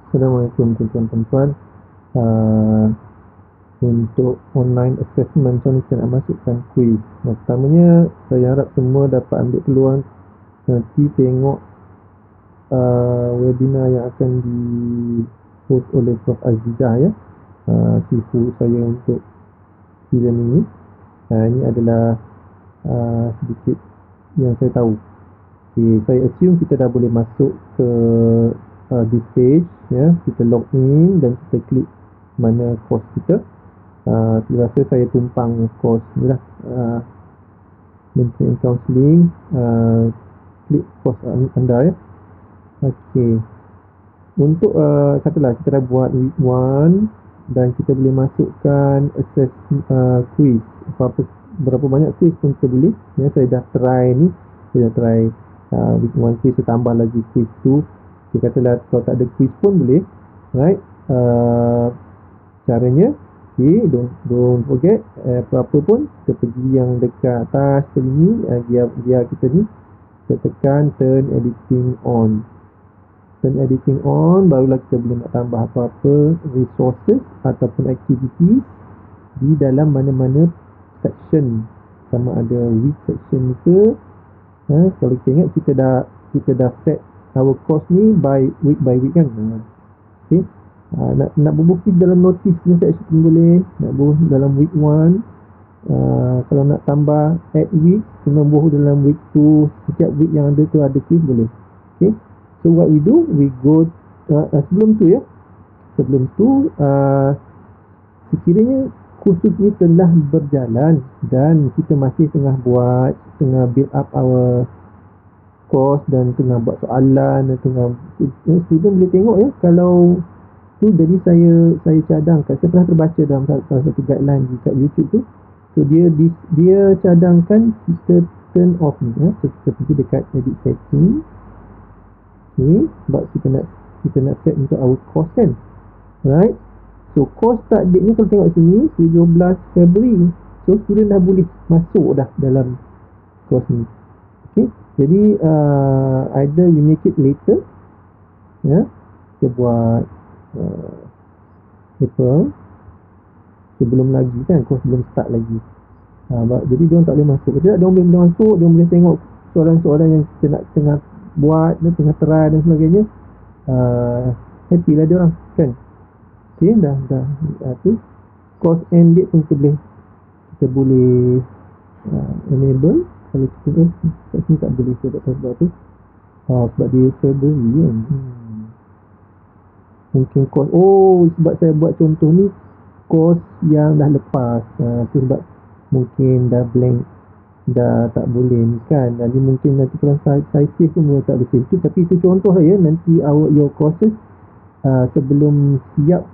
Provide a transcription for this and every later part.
Assalamualaikum tuan-tuan. Uh, untuk online assessment, macam ni kita nak masukkan quiz. Pertamanya, saya harap semua dapat ambil peluang nanti tengok webinar yang akan di host oleh Prof. Azizah ya, cifu saya untuk e-learning ni. Ini adalah sedikit yang saya tahu. Okay, saya assume kita dah boleh masuk ke this page ya. Kita log in dan kita klik mana course kita. Saya rasa saya tumpang course ni lah, Mentoring Counselling. Klik course anda ya. Okey, untuk katalah kita dah buat week 1 dan kita boleh masukkan assess quiz. Berapa banyak quiz pun kita boleh ya. Saya dah try ni, saya dah try week 1 quiz, saya tambah lagi quiz 2. Dia katalah kalau tak ada quiz pun boleh, right? Caranya, okay, don't forget, apa-apa pun kita pergi yang dekat atas kali ni, dia kita ni, kita tekan turn editing on. Turn editing on, barulah kita boleh nak tambah apa-apa resources ataupun activities di dalam mana-mana section, sama ada week section ke. Kalau kita ingat kita dah set our course ni by week kan. Okay. Nak berbukti dalam notice ni section pun boleh, nak bubuh dalam week 1. Kalau nak tambah add week, kena bubuh dalam week 2. Setiap week yang ada tu ada quiz boleh. Okay. So what we do, we go sebelum tu sekiranya kursus ni telah berjalan dan kita masih tengah build up our course dan tengah buat soalan dan student boleh tengok ya. Kalau tu, jadi saya cadangkan, saya pernah terbaca dalam salah satu guideline di kat YouTube tu. So dia cadangkan kita turn off ni ya. So kita pergi dekat edit setting. Okay, sebab kita nak set untuk our course kan, right? So course start date ni kalau tengok sini 17 Februari. So student dah boleh masuk dah dalam course ni. Okay, jadi either we make it later ya, kita buat April sebelum lagi kan, course belum start lagi. Jadi diorang tak boleh masuk. Kalau diorang boleh masuk, diorang boleh tengok soalan-soalan yang kita nak tengah buat, tengah try dan sebagainya. Happy lah diorang kan. Okay, dah tu course end date pun kita boleh enable. Kalau kita kat sini tak boleh, saya tak tahu sebab tu. Sebab dia February kan. Mungkin course, sebab saya buat contoh ni course yang dah lepas. Tu sebab mungkin dah blank, dah tak boleh ni kan. Jadi mungkin nanti kalau saya save pun boleh tak boleh save tu. Tapi itu contoh saja. Nanti your courses sebelum siap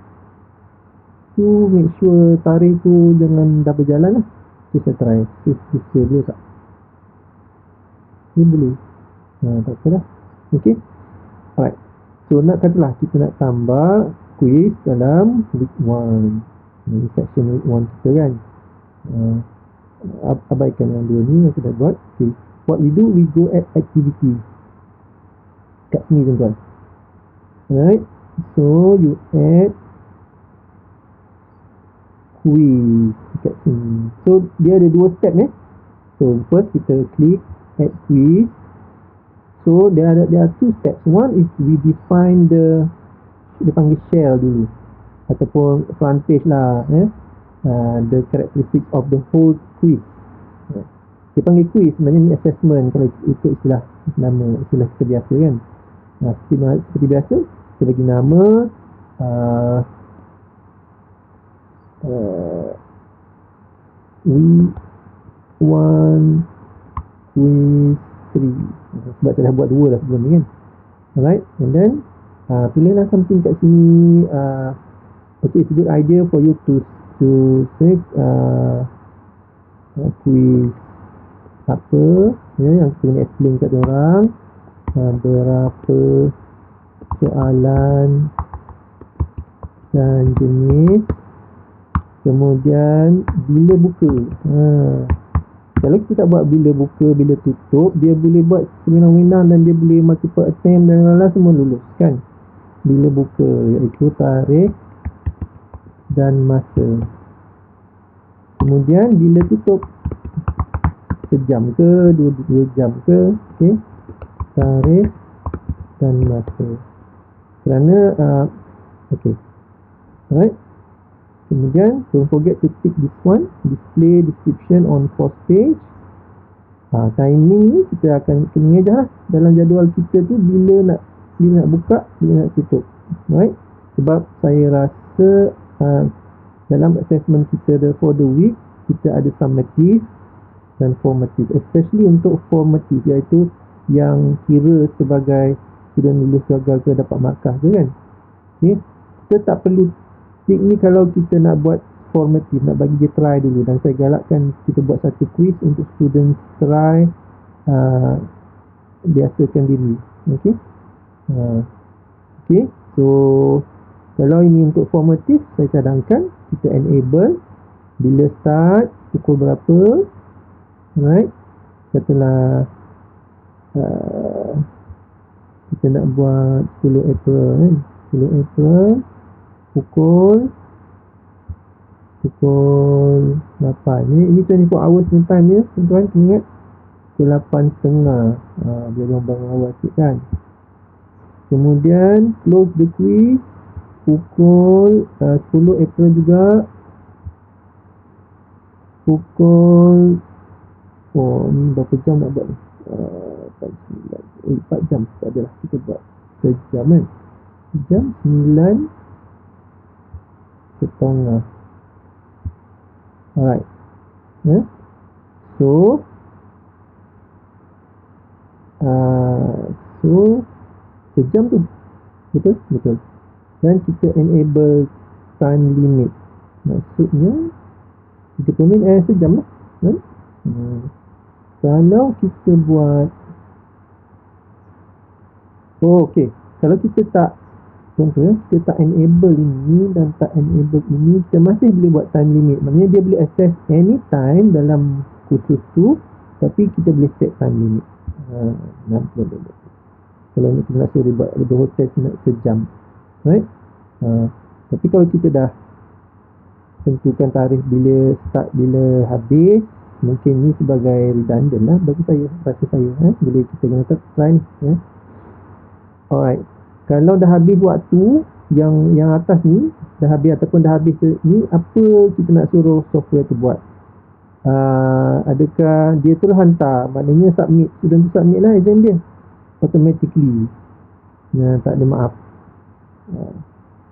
tu, make sure tarikh tu jangan dah berjalan lah. Okay, saya try save dia tak? Ni boleh. Tak apa dah. Okay, alright. So nak katalah kita nak tambah quiz dalam week 1, ini section week 1 kita kan. Abaikan yang dua ni yang kita dah buat. Okay. What we do, we go at activity kat sini tuan-tuan. Alright, so you add quiz kat sini. So dia ada dua step So first kita klik add quiz. So there are two steps. One is we define dia panggil shell dulu ataupun front page lah the characteristics of the whole quiz. Dia panggil quiz, sebenarnya ni assessment kalau ikut istilah kita biasa kan. Seperti biasa kita bagi nama week 1 quiz 3. Sebab saya dah buat 2 dah sebelum ni kan. Alright, and then pilihlah something kat sini. Okay, it's a good idea for you to say quiz apa ya, yang kita nak explain kat diorang. Berapa soalan dan jenis, kemudian bila buka. Kalau kita tak buat bila buka, bila tutup, dia boleh buat sewenang-wenang dan dia boleh multiple attempt dan lain-lain semua lulus kan. bila buka, iaitu tarikh dan masa. Kemudian bila tutup, sejam ke, 2 jam ke, okey, tarikh dan masa. Kerana okey, alright. Kemudian don't forget to tick this one, display description on first page. Timing ni kita akan kena ajar lah dalam jadual kita tu, bila nak buka, bila nak tutup, right? Sebab saya rasa dalam assessment kita for the week, kita ada summative dan formative, especially untuk formative, iaitu yang kira sebagai student lulus gagal ke dapat markah ke kan. Okay? Kita tak perlu tick ni kalau kita nak buat formative, nak bagi dia try dulu. Dan saya galakkan kita buat satu quiz untuk students try biasakan diri. Okay. Okay. So kalau ini untuk formative, saya cadangkan kita enable bila start, pukul berapa, right? Katalah kita nak buat 10 April kan? 10 April pukul 8. Ini 24 hours time ya, tuan-tuan, ingat. Pukul 8.30. Biar orang bangun awal sikit kan. Kemudian close the quiz pukul 10 April juga. Pukul ni berapa jam nak buat ni? 4 jam. Tak adalah, kita buat sejam kan. Jam 9.30. Alright. So sejam tu. Betul. Dan kita enable time limit. Maksudnya 30 minit sejam lah kan? Kalau kita buat okey, kalau kita tak, contohnya kita tak enable ini dan tak enable ini, kita masih boleh buat time limit. Maknanya dia boleh access anytime dalam kursus tu, tapi kita boleh set time limit. Kalau ni kita nak suruh buat the whole test nak sejam, right? Tapi kalau kita dah tentukan tarikh bila start, bila habis, mungkin ni sebagai redundant lah bagi saya, rasa saya. Boleh kita guna try ni. Alright. Kalau dah habis waktu yang atas ni, dah habis ataupun dah habis ni, apa kita nak suruh software tu buat? Adakah dia terus hantar, maknanya submit, student tu submit lah exam dia automatically, tak ada maaf.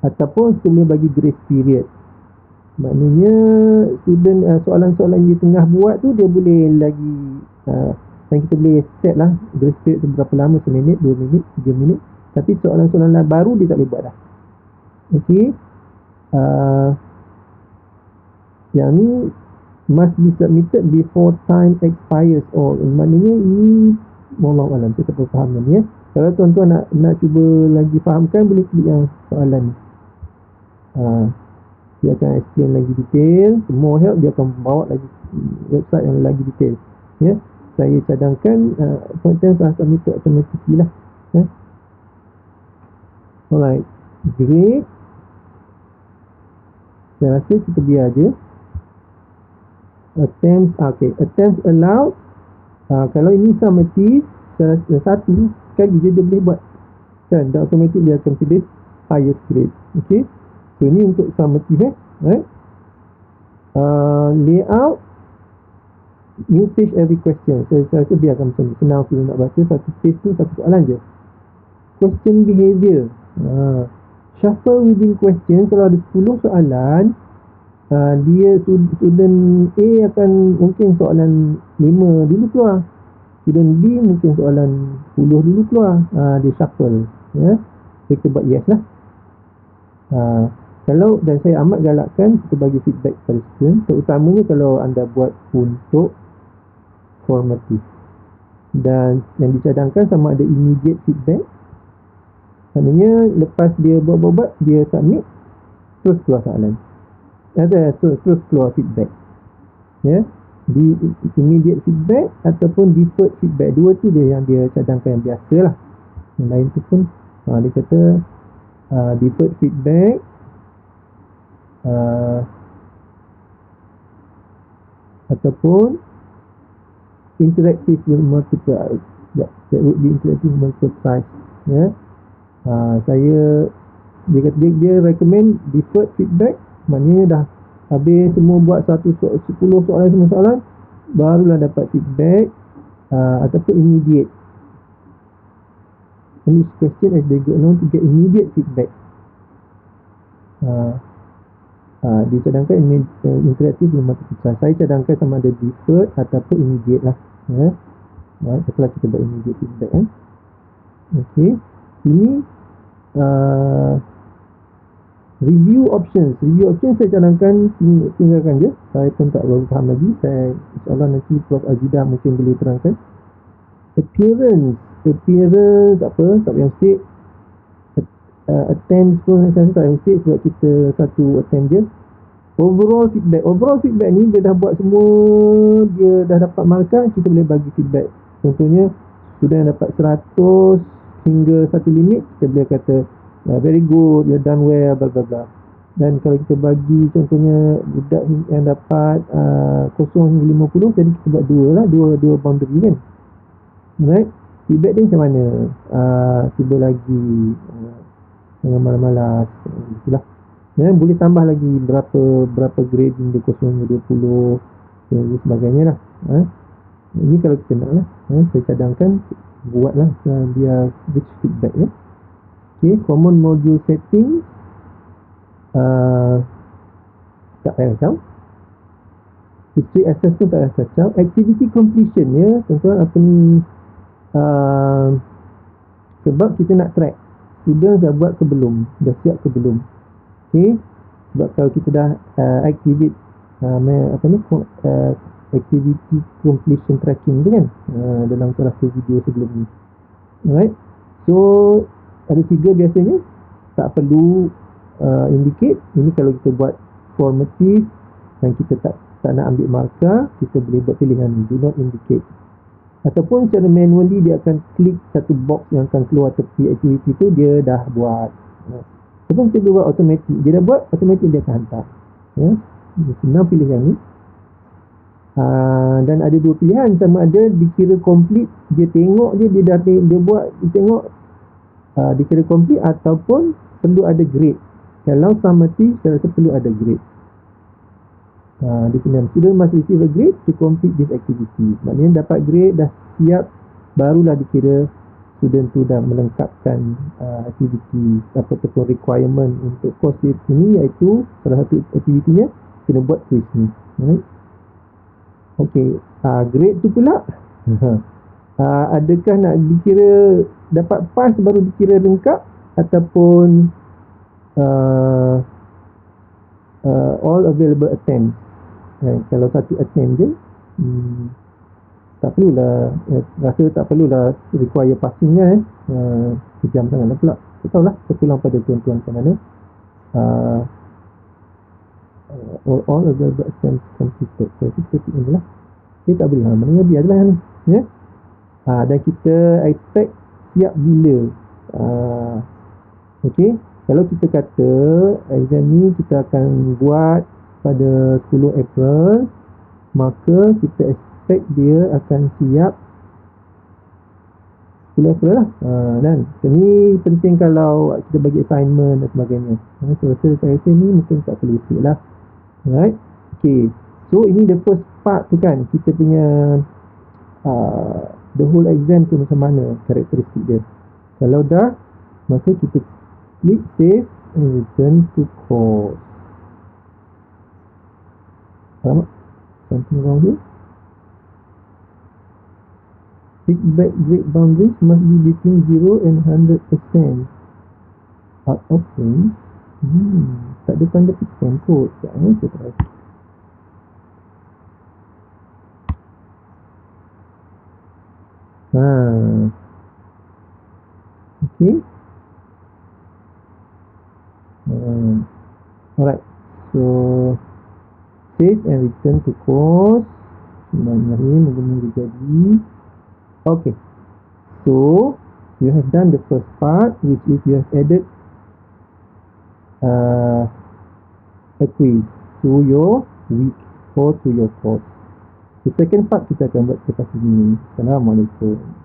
Ataupun kita boleh bagi grace period, maknanya student soalan-soalan dia tengah buat tu, dia boleh lagi dan kita boleh set lah grace period tu berapa lama, 1 minit, 2 minit, 3 minit. Tapi soalan-soalan baru dia tak boleh buat dah. Okey. Yang ni must be submitted before time expires. Maknanya ini wallahualam, saya tak faham ni ya. Kalau tuan-tuan nak cuba lagi fahamkan, boleh klik yang soalan ni. Dia akan explain lagi detail. More help, dia akan bawa lagi website yang lagi detail. Ya. Saya cadangkan content submitted automatically lah. Ya. Alright, great. Saya rasa kita biar je. Attempts allowed. Kalau ini summative, saya rasa satu sekali je dia boleh buat kan, dan automatic dia akan pilih highest grade. Okay, so ini untuk summative right? Layout, new page every question. Saya rasa biarkan macam ni, senang tu nak baca. Satu page tu satu soalan je. Question behavior. Shuffle within question. Kalau ada 10 soalan, dia student A akan mungkin soalan 5 dulu keluar, student B mungkin soalan 10 dulu keluar. Dia shuffle ya. So kita buat yes lah. Kalau, dan saya amat galakkan kita bagi feedback pada student, terutamanya kalau anda buat untuk formative, dan yang dicadangkan sama ada immediate feedback. Maknanya lepas dia buat, dia submit, terus keluar soalan, terus keluar feedback ya. Di immediate feedback ataupun deferred feedback, dua tu dia yang dia cadangkan yang biasa lah. Yang lain tu pun dia kata deferred feedback, ataupun interactive multiple. That would be interactive multiple choice. Ya. Saya dia recommend deferred feedback, maknanya dah habis semua buat 10 soalan, semua soalan, barulah dapat feedback, ataupun immediate. And this question as they go along to get immediate feedback. Dia cadangkan interactive multiple choice. Saya cadangkan sama ada deferred ataupun immediate lah. Ya. Setelah kita buat immediate feedback kan. Okey. Ini review options. Review options saya cadangkan tinggalkan je. Saya pun tak berapa faham lagi. InsyaAllah nanti Prof. Azidah mungkin boleh terangkan. Appearance tak payah mesti. Attempt pun saya tak payah mesti sebab kita satu attempt je. Overall feedback ni dia dah buat semua, dia dah dapat markah, kita boleh bagi feedback. Contohnya student dapat 100 hingga satu limit, kita boleh kata very good, you done well, bla bla bla. Dan kalau kita bagi contohnya budak yang dapat 0 hingga 50, jadi kita buat dua boundary kan. Right? Feedback dia macam mana? Cuba lagi, jangan malas-malas, itulah. Ya, boleh tambah lagi berapa grading dia 0 hingga 20 dan sebagainya lah. Ini kalau kita nak lah. Saya cadangkan buatlah biar rich feedback ya. Okay, common module setting, tak payah kacau. History assessment tak payah kacau. Activity completion ya, tuan-tuan, apa ni, sebab kita nak track student dah buat ke belum, dah siap ke belum. Okay, sebab kalau kita dah activate activity completion tracking tu kan, dalam salah satu video sebelum ni. Alright, so ada 3 biasanya, tak perlu indicate. Ini kalau kita buat formative dan kita tak nak ambil markah, kita boleh buat pilihan do not indicate. Ataupun secara manually dia akan klik satu box yang akan keluar tepi aktiviti tu, dia dah buat. Sebab kita buat automatic, dia dah buat, automatic dia akan hantar. Ya, senang pilih yang ni. Dan ada 2 pilihan, sama ada dikira complete, dia tengok je, dia buat, dia tengok, dikira complete, ataupun perlu ada grade. Kalau summative, saya rasa perlu ada grade. Dia kena student must receive a grade to complete this activity. Maknanya dapat grade, dah siap, barulah dikira student tu dah melengkapkan aktiviti ataupun requirement untuk course ini, iaitu salah satu aktivitinya kena buat quiz ni. Right? Okey, grade tu pula adakah nak dikira dapat pass baru dikira lengkap, ataupun all available attempts. Kalau satu attempt je, tak perlulah, rasa tak perlulah require passing kan. Sejam sangat pula. Tak tahulah, terpulang pada tuan-tuan macam mana. All available attempts completed. So kita tick ni lah. Dia tak boleh, maknanya biarlah ni ya. Dan kita expect siap bila. Okey, kalau kita kata exam ni kita akan buat pada 10 April, maka kita expect dia akan siap 10 April lah. Dan ini penting kalau kita bagi assignment dan sebagainya. Saya rasa ni mungkin tak perlu sikit lah. Alright. Okay, so ini the first part tu kan, kita punya the whole exam tu macam mana karakteristik dia. Kalau dah, maka kita klik save and return to course. Alamak, something wrong here. Feedback grade boundaries must be between 0 and 100%. Out of range. Tak ada tanda persen kot. Sekejap saya try. Okay. Alright. So save and return to course. Bismillahirrahmanirrahim. Moga-moga jadi. Okay. So you have done the first part, which is you have added a quiz to your week or to your course. The second part kita akan buat lepas ini. Assalamualaikum.